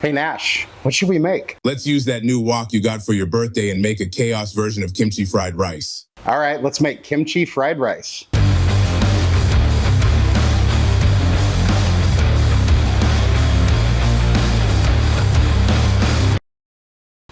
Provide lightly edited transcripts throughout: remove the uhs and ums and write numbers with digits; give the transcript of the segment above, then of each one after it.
Hey Nash, what should we make? Let's use that new wok you got for your birthday and make a chaos version of kimchi fried rice. All right, let's make kimchi fried rice.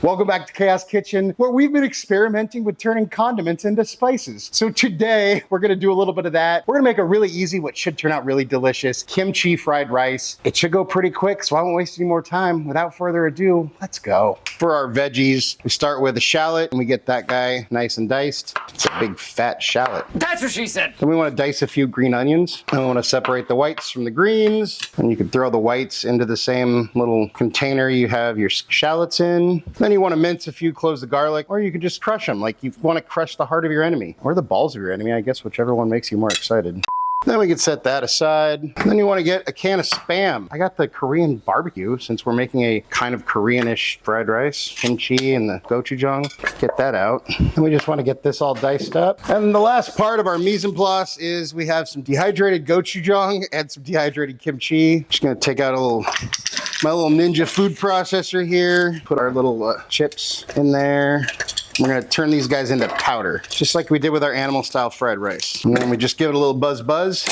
Welcome back to Chaos Kitchen, where we've been experimenting with turning condiments into spices. So today, we're gonna do a little bit of that. We're gonna make a really easy, what should turn out really delicious, kimchi fried rice. It should go pretty quick, so I won't waste any more time. Without further ado, let's go. For our veggies, we start with a shallot, and we get that guy nice and diced. It's a big fat shallot. That's what she said. Then we wanna dice a few green onions. And we wanna separate the whites from the greens. And you can throw the whites into the same little container you have your shallots in. Then you want to mince a few cloves of garlic, or you can just crush them, like you want to crush the heart of your enemy, or the balls of your enemy, I guess, whichever one makes you more excited. Then we can set that aside. Then you want to get a can of Spam. I got the Korean barbecue, since we're making a kind of Koreanish fried rice, kimchi and the gochujang. Get that out. And we just want to get this all diced up. And the last part of our mise en place is we have some dehydrated gochujang and some dehydrated kimchi. Just gonna take out my little ninja food processor here. Put our little chips in there. We're gonna turn these guys into powder, just like we did with our animal style fried rice. And then we just give it a little buzz.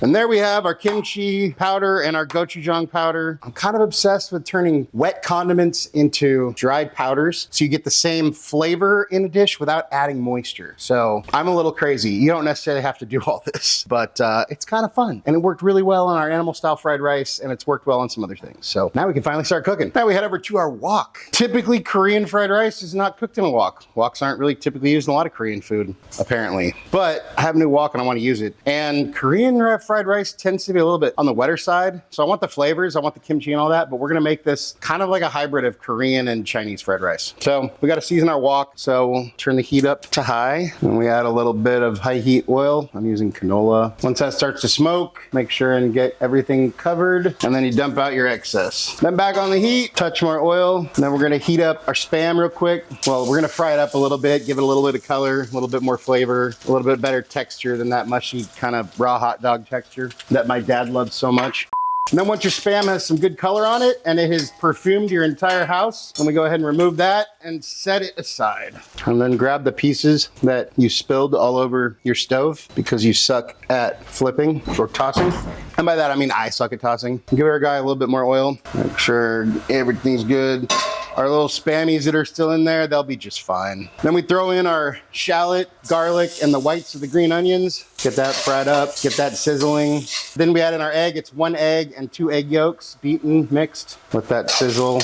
And there we have our kimchi powder and our gochujang powder. I'm kind of obsessed with turning wet condiments into dried powders, so you get the same flavor in a dish without adding moisture. So I'm a little crazy. You don't necessarily have to do all this, but it's kind of fun. And it worked really well on our animal style fried rice, and it's worked well on some other things. So now we can finally start cooking. Now we head over to our wok. Typically, Korean fried rice is not cooked in a wok. Woks aren't really typically used in a lot of Korean food, apparently. But I have a new wok and I want to use it. And Korean fried rice tends to be a little bit on the wetter side. So I want the flavors, I want the kimchi and all that, but we're gonna make this kind of like a hybrid of Korean and Chinese fried rice. So we gotta season our wok. So we'll turn the heat up to high, and we add a little bit of high heat oil. I'm using canola. Once that starts to smoke, make sure and get everything covered, and then you dump out your excess. Then back on the heat, touch more oil, and then we're gonna heat up our Spam real quick. Well, we're gonna fry it up a little bit, give it a little bit of color, a little bit more flavor, a little bit better texture than that mushy kind of raw hot dog texture that my dad loves so much. And then once your Spam has some good color on it and it has perfumed your entire house, then we go ahead and remove that and set it aside. And then grab the pieces that you spilled all over your stove because you suck at flipping or tossing. And by that, I mean I suck at tossing. Give our guy a little bit more oil. Make sure everything's good. Our little Spammies that are still in there, they'll be just fine. Then we throw in our shallot, garlic, and the whites of the green onions. Get that fried up, get that sizzling. Then we add in our egg. It's 1 egg and 2 egg yolks, beaten, mixed with that sizzle.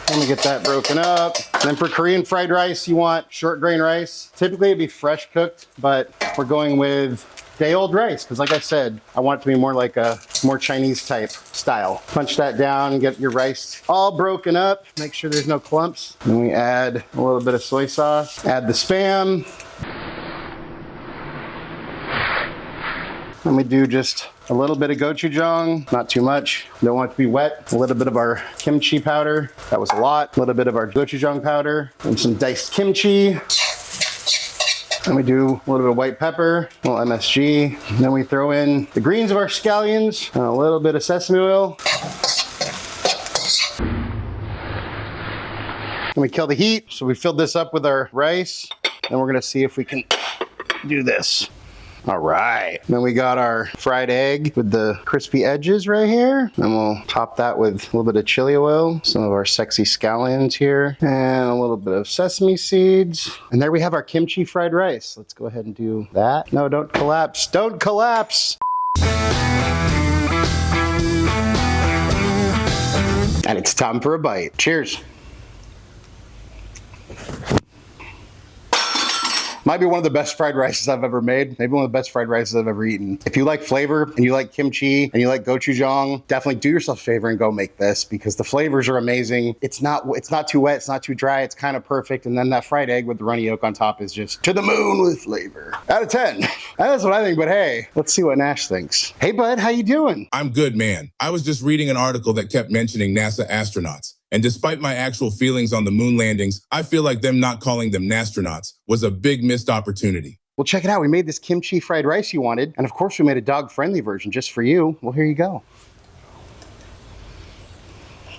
Then we get that broken up. Then for Korean fried rice, you want short grain rice. Typically it'd be fresh cooked, but we're going with day old rice, because like I said, I want it to be more like a more Chinese type style. Punch that down and get your rice all broken up. Make sure there's no clumps. Then we add a little bit of soy sauce. Add the Spam. And we do just a little bit of gochujang, not too much. Don't want it to be wet. A little bit of our kimchi powder. That was a lot. A little bit of our gochujang powder and some diced kimchi. And we do a little bit of white pepper, a little MSG. And then we throw in the greens of our scallions and a little bit of sesame oil. And we kill the heat. So we filled this up with our rice. And we're gonna see if we can do this. All right. Then we got our fried egg with the crispy edges right here. And we'll top that with a little bit of chili oil, some of our sexy scallions here, and a little bit of sesame seeds. And there we have our kimchi fried rice. Let's go ahead and do that. No, don't collapse. Don't collapse. And it's time for a bite. Cheers. Might be one of the best fried rices I've ever made. Maybe one of the best fried rices I've ever eaten. If you like flavor and you like kimchi and you like gochujang, definitely do yourself a favor and go make this, because the flavors are amazing. It's not too wet, it's not too dry, it's kind of perfect. And then that fried egg with the runny yolk on top is just to the moon with flavor. Out of 10. That's what I think, but hey, let's see what Nash thinks. Hey bud, how you doing? I'm good, man. I was just reading an article that kept mentioning NASA astronauts. And despite my actual feelings on the moon landings, I feel like them not calling them nastronauts was a big missed opportunity. Well, check it out. We made this kimchi fried rice you wanted. And of course, we made a dog-friendly version just for you. Well, here you go.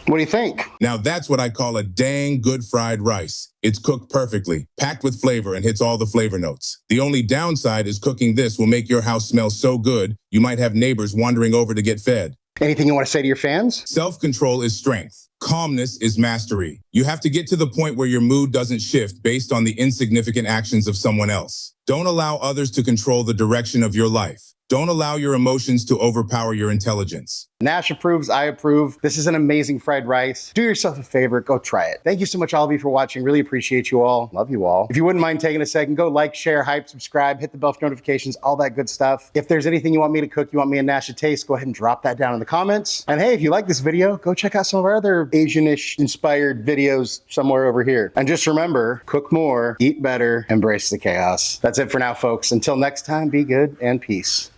What do you think? Now that's what I call a dang good fried rice. It's cooked perfectly, packed with flavor, and hits all the flavor notes. The only downside is cooking this will make your house smell so good, you might have neighbors wandering over to get fed. Anything you want to say to your fans? Self-control is strength. Calmness is mastery. You have to get to the point where your mood doesn't shift based on the insignificant actions of someone else. Don't allow others to control the direction of your life. Don't allow your emotions to overpower your intelligence. Nash approves, I approve. This is an amazing fried rice. Do yourself a favor, go try it. Thank you so much, all of you, for watching. Really appreciate you all. Love you all. If you wouldn't mind taking a second, go like, share, hype, subscribe, hit the bell for notifications, all that good stuff. If there's anything you want me to cook, you want me and Nash to taste, go ahead and drop that down in the comments. And hey, if you like this video, go check out some of our other Asian-ish inspired videos somewhere over here. And just remember, cook more, eat better, embrace the chaos. That's it for now, folks. Until next time, be good and peace.